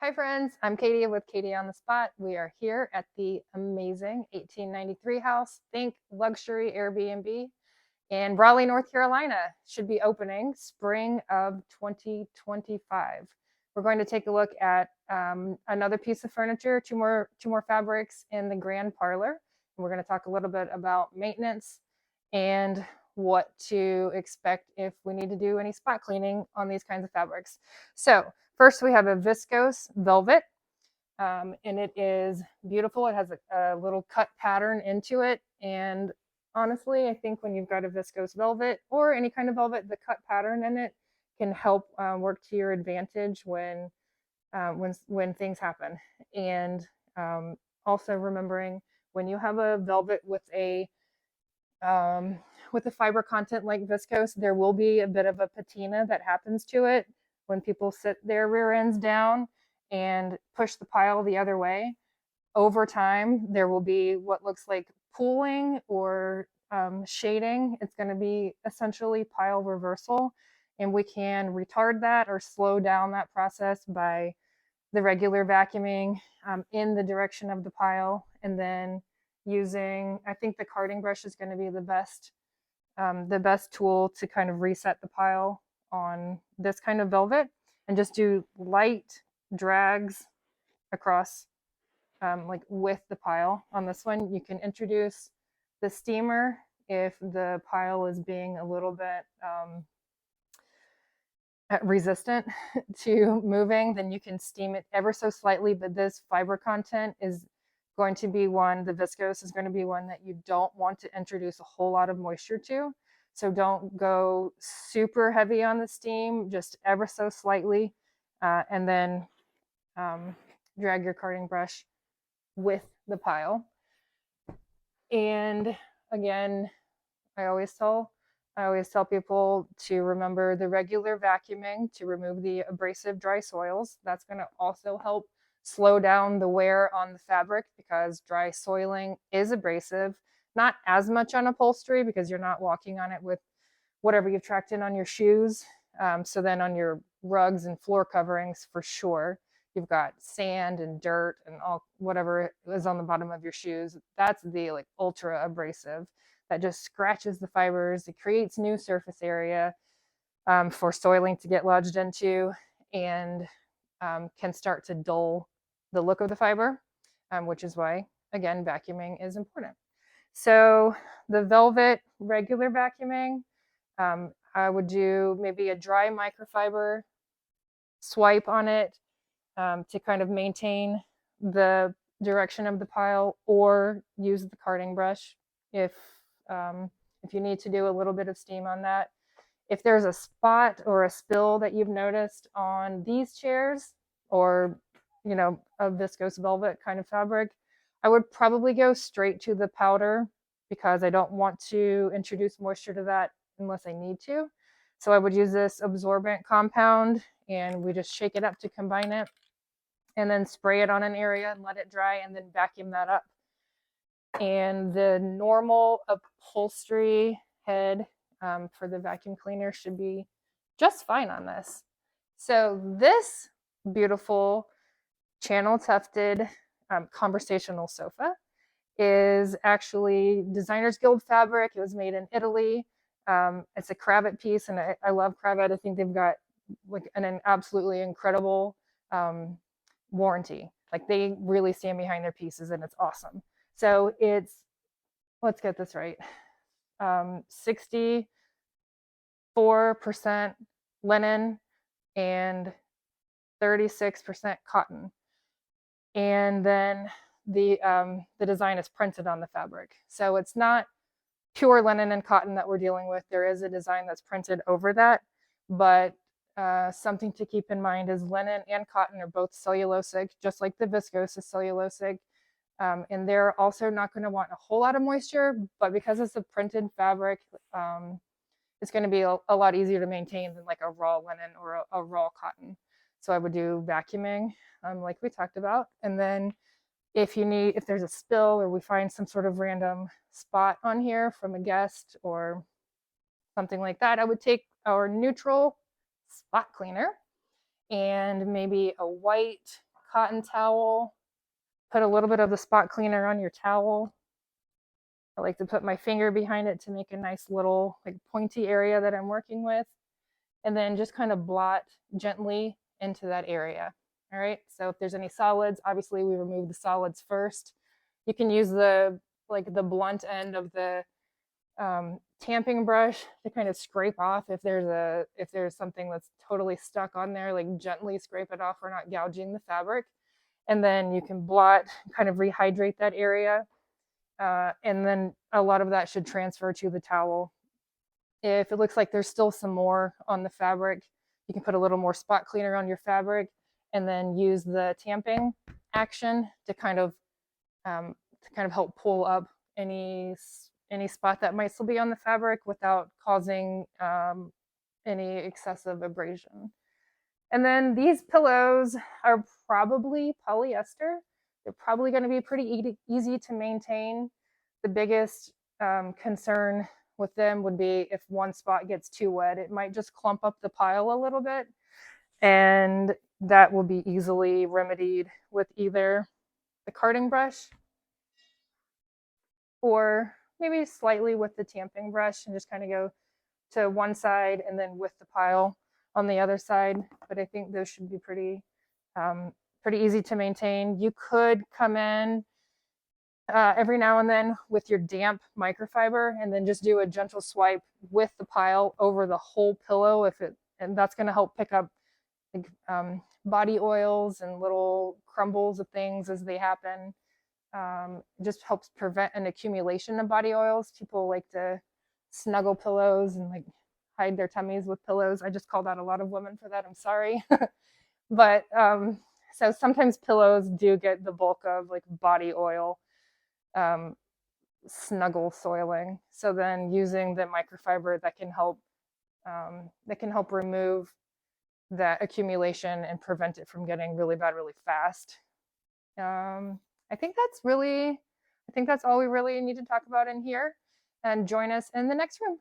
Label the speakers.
Speaker 1: Hi friends, I'm Katie with Katie on the Spot. We are here at the amazing 1893 house. Think luxury Airbnb in Raleigh, North Carolina. Should be opening spring of 2025. We're going to take a look at another piece of furniture, two more fabrics in the grand parlor. And we're going to talk a little bit about maintenance and what to expect if we need to do any spot cleaning on these kinds of fabrics. So first we have a viscose velvet, and it is beautiful. It has a little cut pattern into it, and honestly, I think when you've got a viscose velvet or any kind of velvet, the cut pattern in it can help work to your advantage when things happen. And also remembering when you have a velvet um, with a fiber content like viscose, there will be a bit of a patina that happens to it when people sit their rear ends down and push the pile the other way. Over time, there will be what looks like pooling or shading. It's going to be essentially pile reversal, and we can retard that or slow down that process by the regular vacuuming in the direction of the pile, and then using, I think the carding brush is going to be the best tool to kind of reset the pile on this kind of velvet, and just do light drags across, like with the pile. On this one, you can introduce the steamer if the pile is being a little bit resistant to moving, then you can steam it ever so slightly. But this fiber content is going to be one, the viscose is going to be one that you don't want to introduce a whole lot of moisture to. So don't go super heavy on the steam, just ever so slightly, and then drag your carding brush with the pile. And again, I always tell people to remember the regular vacuuming to remove the abrasive dry soils. That's going to also help slow down the wear on the fabric, because dry soiling is abrasive. Not as much on upholstery because you're not walking on it with whatever you've tracked in on your shoes. So then on your rugs and floor coverings, for sure, you've got sand and dirt and all whatever is on the bottom of your shoes. That's the like ultra abrasive that just scratches the fibers. It creates new surface area for soiling to get lodged into, and can start to dull the look of the fiber, which is why, again, vacuuming is important. So the velvet regular vacuuming, I would do maybe a dry microfiber swipe on it to kind of maintain the direction of the pile, or use the carding brush if if you need to do a little bit of steam on that. If there's a spot or a spill that you've noticed on these chairs, or a viscose velvet kind of fabric, I would probably go straight to the powder, because I don't want to introduce moisture to that unless I need to. So I would use this absorbent compound, and we just shake it up to combine it, and then spray it on an area and let it dry, and then vacuum that up. And the normal upholstery head for the vacuum cleaner should be just fine on this. So this beautiful channel tufted conversational sofa is actually Designer's Guild fabric. It was made in Italy. It's a cravat piece, and I love cravat. I think they've got like an absolutely incredible warranty. Like, they really stand behind their pieces, and it's awesome. So it's, let's get this right, 64% linen and 36% cotton. And then the design is printed on the fabric. So it's not pure linen and cotton that we're dealing with. There is a design that's printed over that, but something to keep in mind is linen and cotton are both cellulosic, just like the viscose is cellulosic. And they're also not going to want a whole lot of moisture, but because it's a printed fabric, it's going to be a lot easier to maintain than like a raw linen or a raw cotton. So I would do vacuuming, like we talked about. And then if there's a spill, or we find some sort of random spot on here from a guest or something like that, I would take our neutral spot cleaner and maybe a white cotton towel, put a little bit of the spot cleaner on your towel. I like to put my finger behind it to make a nice little like pointy area that I'm working with, and then just kind of blot gently into that area. All right, so if there's any solids, obviously we remove the solids first. You can use the blunt end of the tamping brush to kind of scrape off if there's something that's totally stuck on there, like gently scrape it off. We're not gouging the fabric. And then you can blot, kind of rehydrate that area. And then a lot of that should transfer to the towel. If it looks like there's still some more on the fabric, you can put a little more spot cleaner on your fabric and then use the tamping action to kind of help pull up any spot that might still be on the fabric without causing any excessive abrasion. And then these pillows are probably polyester. They're probably going to be pretty easy to maintain. The biggest concern with them would be if one spot gets too wet, it might just clump up the pile a little bit. And that will be easily remedied with either the carding brush or maybe slightly with the tamping brush and just kind of go to one side and then with the pile on the other side. But I think those should be pretty easy to maintain. You could come in every now and then with your damp microfiber and then just do a gentle swipe with the pile over the whole pillow and that's going to help pick up like body oils and little crumbles of things as they happen. It just helps prevent an accumulation of body oils. People like to snuggle pillows and like hide their tummies with pillows. I just called out a lot of women for that. I'm sorry. But so sometimes pillows do get the bulk of like body oil snuggle soiling. So then using the microfiber that can help remove that accumulation and prevent it from getting really bad really fast. I think that's all we really need to talk about in here, and join us in the next room.